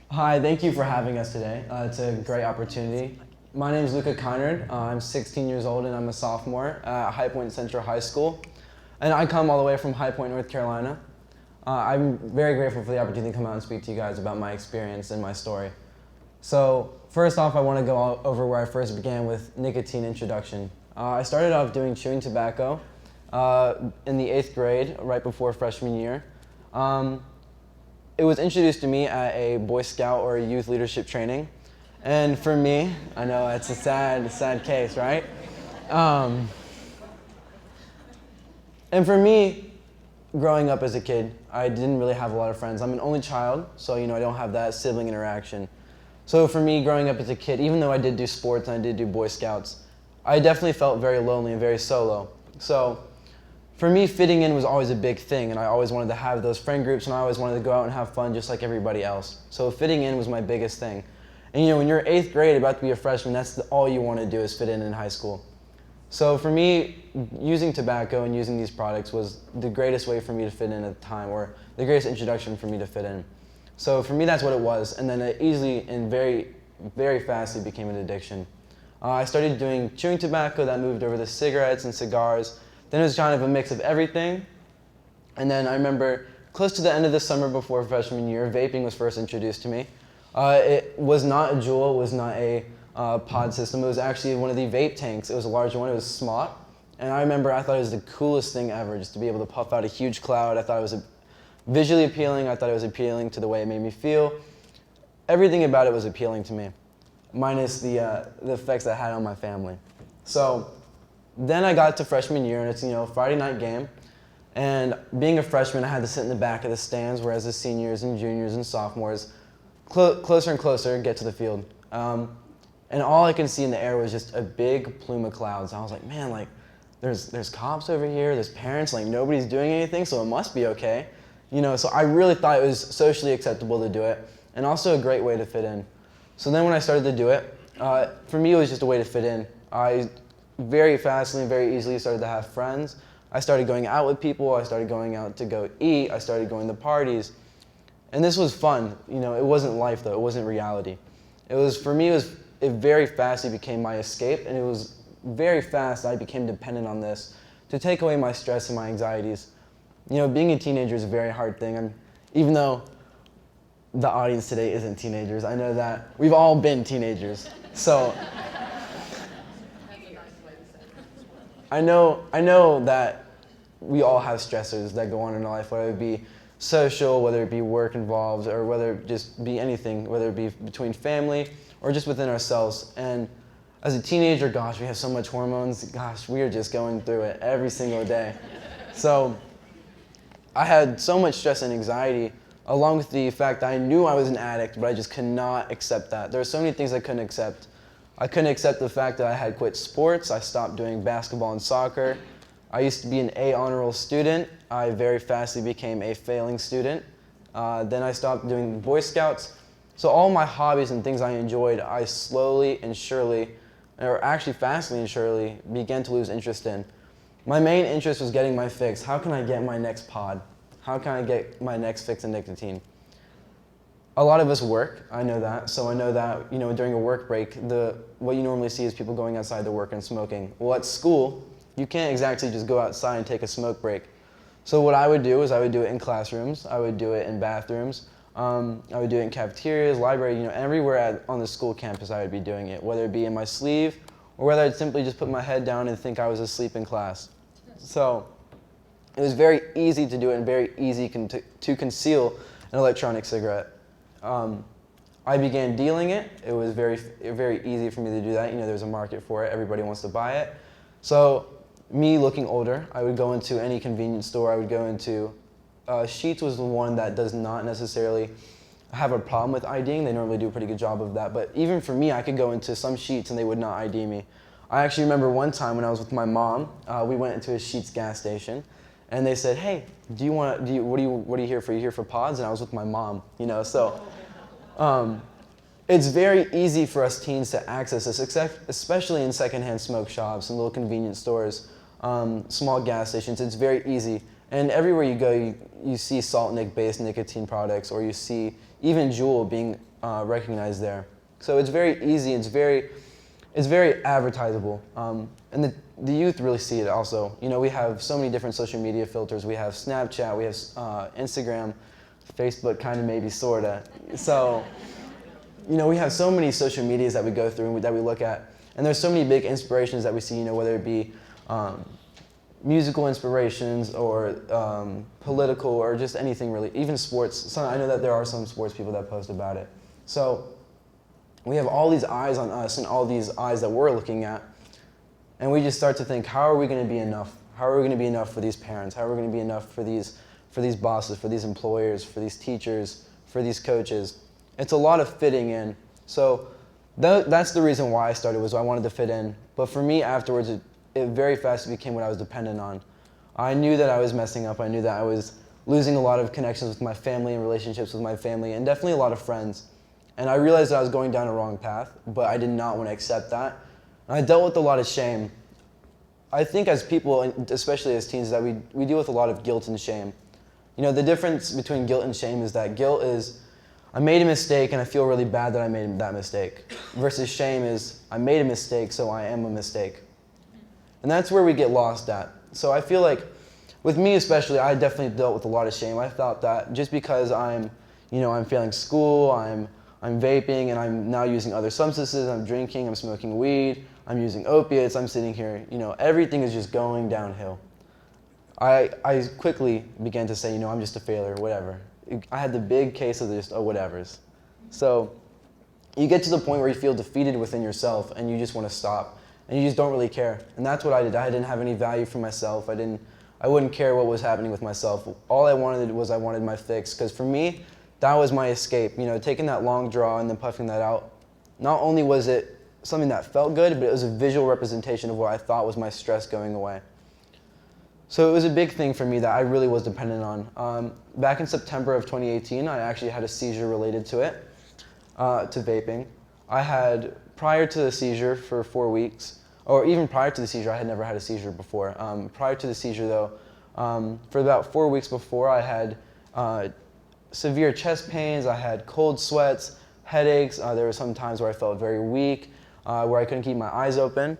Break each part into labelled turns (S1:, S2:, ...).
S1: Hi, thank you for having us today. It's a great opportunity. My name is Luka Kinard. I'm 16 years old and I'm a sophomore at High Point Central High School. And I come all the way from High Point, North Carolina. I'm very grateful for the opportunity to come out and speak to you guys about my experience and my story. So first off, I want to go over where I first began with nicotine introduction. I started off doing chewing tobacco in the 8th grade, right before freshman year. It was introduced to me at a Boy Scout or a youth leadership training. And for me, I know it's a sad case, right? And for me, growing up as a kid, I didn't really have a lot of friends. I'm an only child, so I don't have that sibling interaction. So for me, growing up as a kid, even though I did do sports and I did do Boy Scouts, I definitely felt very lonely and very solo. So for me, fitting in was always a big thing, and I always wanted to have those friend groups, and I always wanted to go out and have fun just like everybody else. So fitting in was my biggest thing. And when you're 8th grade, about to be a freshman, that's all you want to do is fit in high school. So for me, using tobacco and using these products was the greatest way for me to fit in at the time, or the greatest introduction for me to fit in. So for me, that's what it was, and then it easily and very, very fastly became an addiction. I started doing chewing tobacco, that moved over to cigarettes and cigars. Then it was kind of a mix of everything. And then I remember close to the end of the summer before freshman year, vaping was first introduced to me. It was not a Juul, it was not a pod system. It was actually one of the vape tanks. It was a larger one, it was Smot. And I remember I thought it was the coolest thing ever, just to be able to puff out a huge cloud. I thought it was visually appealing, I thought it was appealing to the way it made me feel. Everything about it was appealing to me, minus the effects that it had on my family. So then I got to freshman year, and it's Friday night game, and being a freshman, I had to sit in the back of the stands, whereas the seniors and juniors and sophomores, closer and closer, get to the field. And all I could see in the air was just a big plume of clouds. I was like, man, like, there's cops over here, there's parents, like nobody's doing anything, so it must be okay. So I really thought it was socially acceptable to do it, and also a great way to fit in. So then when I started to do it, for me it was just a way to fit in. I very fastly and very easily started to have friends. I started going out with people, I started going out to go eat, I started going to parties. And this was fun, it wasn't life though, it wasn't reality. For me, it very fastly became my escape, and it was very fast I became dependent on this to take away my stress and my anxieties. Being a teenager is a very hard thing. Even though the audience today isn't teenagers, I know that we've all been teenagers. So I know that we all have stressors that go on in our life, whether it be social, whether it be work involved, or whether it just be anything, whether it be between family or just within ourselves. And as a teenager, gosh, we have so much hormones. Gosh, we are just going through it every single day. So I had so much stress and anxiety, along with the fact that I knew I was an addict, but I just could not accept that. There were so many things I couldn't accept. I couldn't accept the fact that I had quit sports. I stopped doing basketball and soccer. I used to be an A honor roll student. I very fastly became a failing student. Then I stopped doing Boy Scouts. So all my hobbies and things I enjoyed, I slowly and surely, or actually fastly and surely, began to lose interest in. My main interest was getting my fix. How can I get my next pod? How can I get my next fix of nicotine? A lot of us work, I know that. So I know that, during a work break, what you normally see is people going outside to work and smoking. Well, at school, you can't exactly just go outside and take a smoke break. So what I would do is I would do it in classrooms, I would do it in bathrooms, I would do it in cafeterias, library, everywhere on the school campus I would be doing it, whether it be in my sleeve or whether I'd simply just put my head down and think I was asleep in class. So it was very easy to do it and very easy to conceal an electronic cigarette. I began dealing it. It was very easy for me to do that. There's a market for it. Everybody wants to buy it. So me looking older, I would go into any convenience store. I would go into Sheetz was the one that does not necessarily have a problem with IDing. They normally do a pretty good job of that. But even for me, I could go into some Sheetz and they would not ID me. I actually remember one time when I was with my mom, we went into a Sheetz gas station, and they said, "Hey, what are you here for? You here for pods?" And I was with my mom, So it's very easy for us teens to access this, especially in secondhand smoke shops and little convenience stores, small gas stations. It's very easy. And everywhere you go, you see salt nic-based nicotine products, or you see, even Juul being recognized there. So it's very easy, it's very advertisable. And the youth really see it also. You know, we have so many different social media filters. We have Snapchat, we have Instagram, Facebook, kind of maybe, sorta. So, you know, we have so many social medias that we go through and that we look at. And there's so many big inspirations that we see, you know, whether it be musical inspirations or political or just anything really, even sports. So I know that there are some sports people that post about it. So we have all these eyes on us and all these eyes that we're looking at, and we just start to think, how are we going to be enough? How are we going to be enough for these parents? How are we going to be enough for these bosses, for these employers, for these teachers, for these coaches? It's a lot of fitting in. So that's the reason why I started, was I wanted to fit in. But for me afterwards, it very fast became what I was dependent on. I knew that I was messing up. I knew that I was losing a lot of connections with my family and relationships with my family, and definitely a lot of friends. And I realized that I was going down a wrong path, but I did not want to accept that. And I dealt with a lot of shame. I think as people, especially as teens, that we deal with a lot of guilt and shame. You know, the difference between guilt and shame is that guilt is, I made a mistake and I feel really bad that I made that mistake. Versus shame is, I made a mistake, so I am a mistake. And that's where we get lost at. So I feel like, with me especially, I definitely dealt with a lot of shame. I thought that just because I'm failing school, I'm vaping, and I'm now using other substances, I'm drinking, I'm smoking weed, I'm using opiates, I'm sitting here, you know, everything is just going downhill. I quickly began to say, you know, I'm just a failure, whatever. I had the big case of just, oh, whatevers. So you get to the point where you feel defeated within yourself and you just want to stop and you just don't really care. And that's what I did. I didn't have any value for myself. I wouldn't care what was happening with myself. All I wanted was I wanted my fix, because for me, that was my escape. You know, taking that long draw and then puffing that out. Not only was it something that felt good, but it was a visual representation of what I thought was my stress going away. So it was a big thing for me that I really was dependent on. Back in September of 2018, I actually had a seizure related to it, to vaping. I had, prior to the seizure for 4 weeks, or even prior to the seizure, I had never had a seizure before. Prior to the seizure though, for about 4 weeks before, I had severe chest pains, I had cold sweats, headaches. There were some times where I felt very weak, where I couldn't keep my eyes open.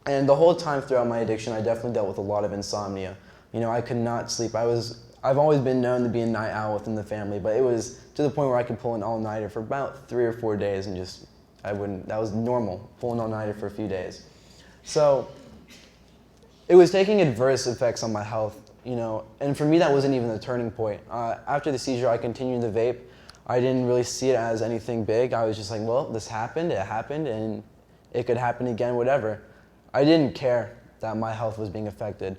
S1: And the whole time throughout my addiction, I definitely dealt with a lot of insomnia. You know, I could not sleep. I've always been known to be a night owl within the family, but it was to the point where I could pull an all-nighter for about 3 or 4 days and that was normal, pulling all-nighter for a few days. So it was taking adverse effects on my health, you know, and for me that wasn't even the turning point. After the seizure, I continued to vape. I didn't really see it as anything big. I was just like, well, this happened, it happened, and it could happen again, whatever. I didn't care that my health was being affected.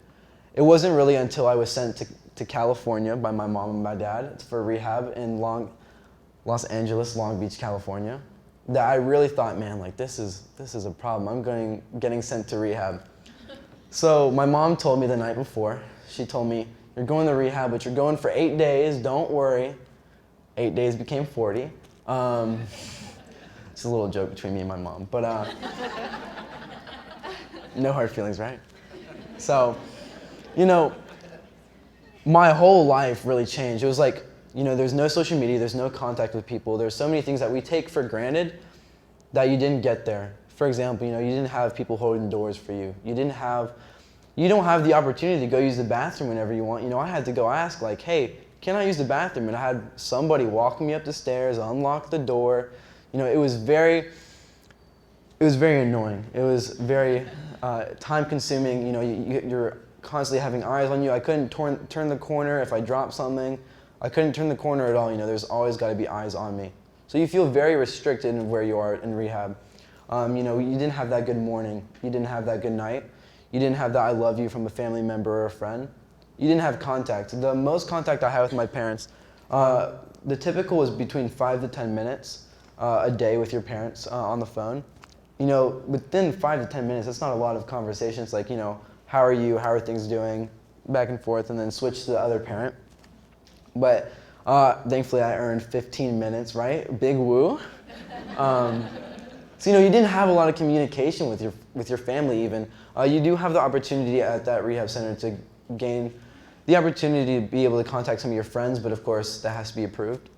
S1: It wasn't really until I was sent to California by my mom and my dad for rehab in Los Angeles, Long Beach, California, that I really thought, man, like this is a problem. I'm getting sent to rehab. So my mom told me the night before, she told me, you're going to rehab, but you're going for 8 days, don't worry. 8 days became 40. It's a little joke between me and my mom, but no hard feelings, right? So, you know, my whole life really changed. It was like, you know, there's no social media, there's no contact with people. There's so many things that we take for granted that you didn't get there. For example, you know, you didn't have people holding doors for you. You don't have the opportunity to go use the bathroom whenever you want. You know, I had to go ask, like, hey, can I use the bathroom? And I had somebody walk me up the stairs, unlock the door. You know, it was very annoying. It was very time-consuming. You know, you're constantly having eyes on you. I couldn't turn the corner if I dropped something. I couldn't turn the corner at all. You know, there's always got to be eyes on me. So you feel very restricted in where you are in rehab. You know, you didn't have that good morning. You didn't have that good night. You didn't have that I love you from a family member or a friend. You didn't have contact. The most contact I had with my parents, the typical was between 5 to 10 minutes a day with your parents on the phone. You know, within 5 to 10 minutes, that's not a lot of conversations. Like, you know, how are you? How are things doing? Back and forth, and then switch to the other parent. But thankfully, I earned 15 minutes, right? Big woo. So, you know, you didn't have a lot of communication with your family even. You do have the opportunity at that rehab center to gain the opportunity to be able to contact some of your friends, but of course, that has to be approved.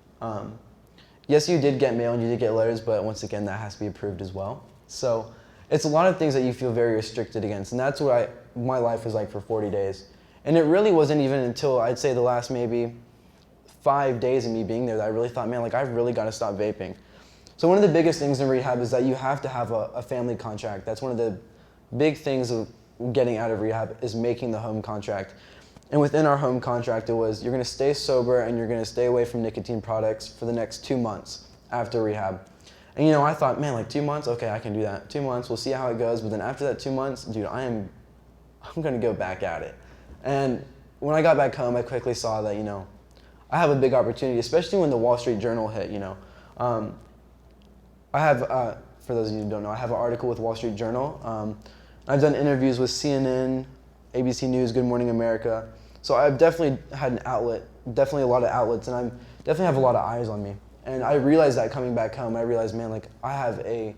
S1: yes, you did get mail and you did get letters, but once again, that has to be approved as well. So it's a lot of things that you feel very restricted against, and that's what my life was like for 40 days. And it really wasn't even until I'd say the last maybe 5 days of me being there that I really thought, man, like I've really got to stop vaping. So one of the biggest things in rehab is that you have to have a family contract. That's one of the big things of getting out of rehab is making the home contract. And within our home contract, it was you're going to stay sober and you're going to stay away from nicotine products for the next 2 months after rehab. And you know, I thought, man, like 2 months, okay, I can do that. 2 months, we'll see how it goes. But then after that 2 months, dude, I'm going to go back at it. And when I got back home, I quickly saw that, you know, I have a big opportunity, especially when the Wall Street Journal hit, you know. I have, for those of you who don't know, I have an article with Wall Street Journal. I've done interviews with CNN, ABC News, Good Morning America. So I've definitely had an outlet, definitely a lot of outlets, and I definitely have a lot of eyes on me. And I realized that coming back home, I realized, man, like I have a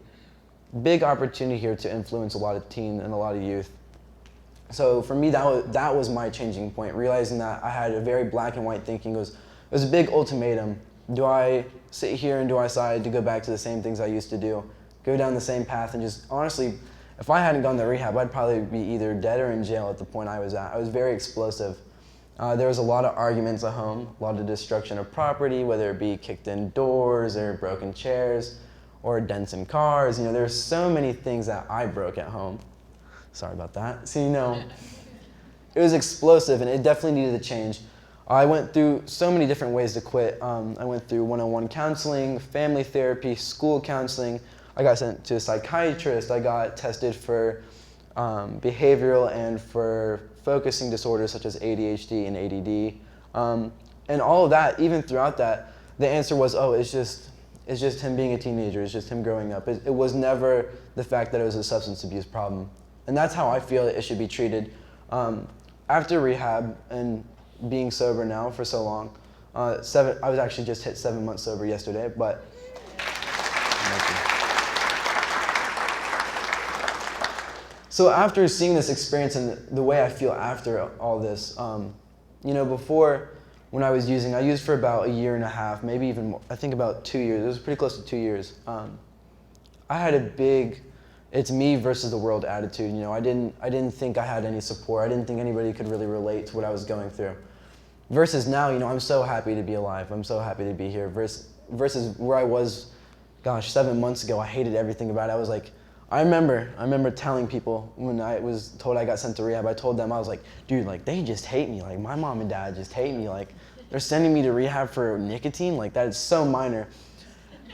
S1: big opportunity here to influence a lot of teens and a lot of youth. So for me, that was my changing point, realizing that I had a very black and white thinking. It was a big ultimatum. Do I sit here and do I decide to go back to the same things I used to do, go down the same path, and just honestly, if I hadn't gone to rehab, I'd probably be either dead or in jail at the point I was at. I was very explosive. There was a lot of arguments at home, a lot of destruction of property, whether it be kicked in doors or broken chairs or dents in cars. You know, there's so many things that I broke at home. Sorry about that. So, you know, it was explosive and it definitely needed to change. I went through so many different ways to quit. I went through one-on-one counseling, family therapy, school counseling. I got sent to a psychiatrist. I got tested for behavioral and for focusing disorders such as ADHD and ADD. And all of that, even throughout that, the answer was, oh, it's just him being a teenager. It's just him growing up. It was never the fact that it was a substance abuse problem. And that's how I feel it should be treated. After rehab and being sober now for so long, I was actually just hit 7 months sober yesterday, but so after seeing this experience and the way I feel after all this, you know, before when I was using, I used for about 1.5 years, maybe even more, I think about 2 years. It was pretty close to 2 years. I had a big, it's me versus the world attitude. You know, I didn't think I had any support. I didn't think anybody could really relate to what I was going through. Versus now, you know, I'm so happy to be alive. I'm so happy to be here. Versus where I was, gosh, 7 months ago, I hated everything about it. I was like, I remember telling people when I was told I got sent to rehab, I told them, I was like, dude, like they just hate me. Like my mom and dad just hate me. Like they're sending me to rehab for nicotine. Like that is so minor.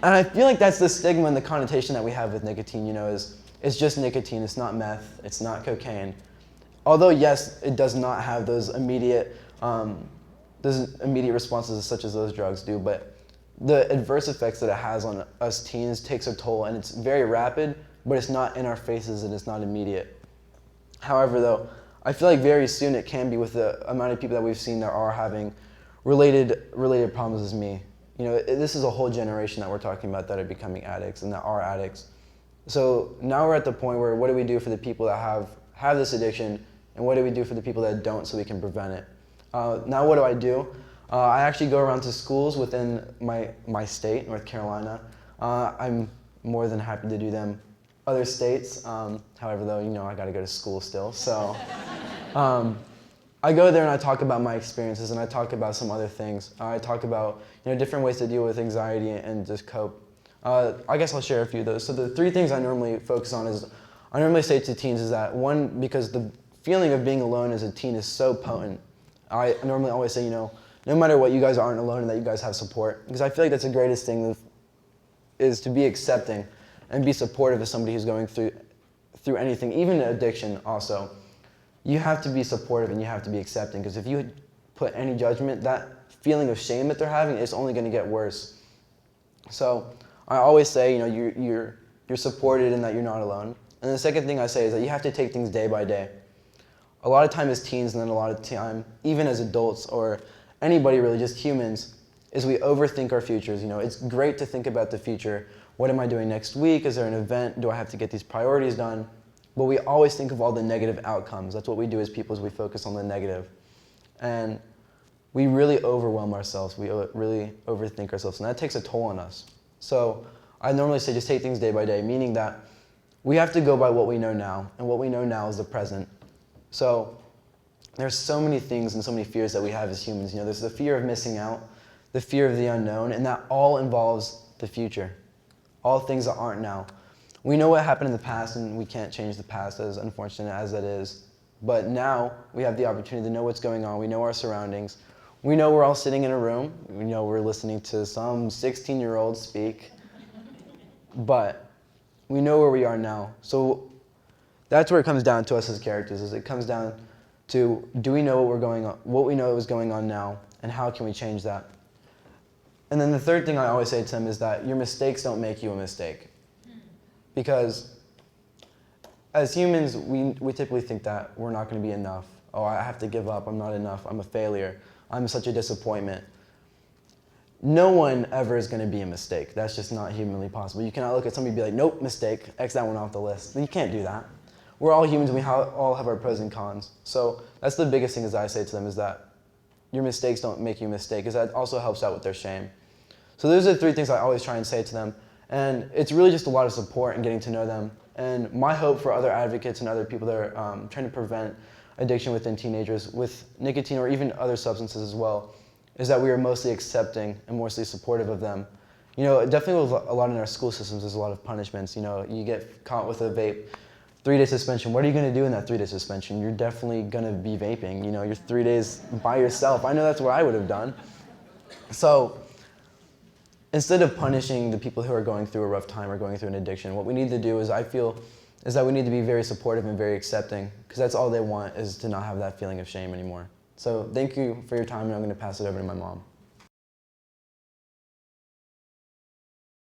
S1: And I feel like that's the stigma and the connotation that we have with nicotine, you know, is it's just nicotine, it's not meth, it's not cocaine. Although yes, it does not have those immediate responses such as those drugs do, but the adverse effects that it has on us teens takes a toll, and it's very rapid, but it's not in our faces and it's not immediate. However though, I feel like very soon it can be with the amount of people that we've seen that are having related problems as me. You know, this is a whole generation that we're talking about that are becoming addicts and that are addicts. So now we're at the point where what do we do for the people that have this addiction, and what do we do for the people that don't so we can prevent it? Now what do? I actually go around to schools within my state, North Carolina. I'm more than happy to do them other states. However though, you know, I gotta go to school still. So I go there and I talk about my experiences and I talk about some other things. I talk about, you know, different ways to deal with anxiety and just cope. I guess I'll share a few of those. So the 3 things I normally focus on is, I normally say to teens is that, one, because the feeling of being alone as a teen is so potent. I normally always say, you know, no matter what, you guys aren't alone and that you guys have support. Because I feel like that's the greatest thing is to be accepting and be supportive of somebody who's going through anything, even addiction also. You have to be supportive and you have to be accepting, because if you put any judgment, that feeling of shame that they're having is only going to get worse. So I always say, you know, you're supported and that you're not alone. And the second thing I say is that you have to take things day by day. A lot of time as teens, and then a lot of time even as adults or anybody really, just humans, is we overthink our futures. You know, it's great to think about the future. What am I doing next week? Is there an event? Do I have to get these priorities done? But we always think of all the negative outcomes. That's what we do as people, is we focus on the negative. And we really overwhelm ourselves. We really overthink ourselves, and that takes a toll on us. So I normally say just take things day by day, meaning that we have to go by what we know now, and what we know now is the present. So there's so many things and so many fears that we have as humans. You know, there's the fear of missing out, the fear of the unknown, and that all involves the future. All things that aren't now. We know what happened in the past, and we can't change the past, as unfortunate as that is. But now we have the opportunity to know what's going on. We know our surroundings. We know we're all sitting in a room. We know we're listening to some 16-year-old speak. But we know where we are now. So that's where it comes down to us as characters. Is it comes down to, do we know what we know is going on now, and how can we change that? And then the third thing I always say to them is that your mistakes don't make you a mistake. Because as humans, we typically think that we're not going to be enough. Oh, I have to give up. I'm not enough. I'm a failure. I'm such a disappointment. No one ever is going to be a mistake. That's just not humanly possible. You cannot look at somebody and be like, nope, mistake, X that one off the list. You can't do that. We're all humans, and we all have our pros and cons. So that's the biggest thing, as I say to them, is that your mistakes don't make you a mistake, because that also helps out with their shame. So those are the three things I always try and say to them. And it's really just a lot of support and getting to know them. And my hope for other advocates and other people that are trying to prevent addiction within teenagers with nicotine or even other substances as well, is that we are mostly accepting and mostly supportive of them. You know, definitely a lot in our school systems, there's a lot of punishments. You know, you get caught with a vape, 3-day suspension. What are you going to do in that 3-day suspension? You're definitely going to be vaping. You know, you're 3 days by yourself. I know that's what I would have done. So instead of punishing the people who are going through a rough time or going through an addiction, what we need to do is, I feel, is that we need to be very supportive and very accepting, because that's all they want, is to not have that feeling of shame anymore. So thank you for your time, and I'm going to pass it over to my mom.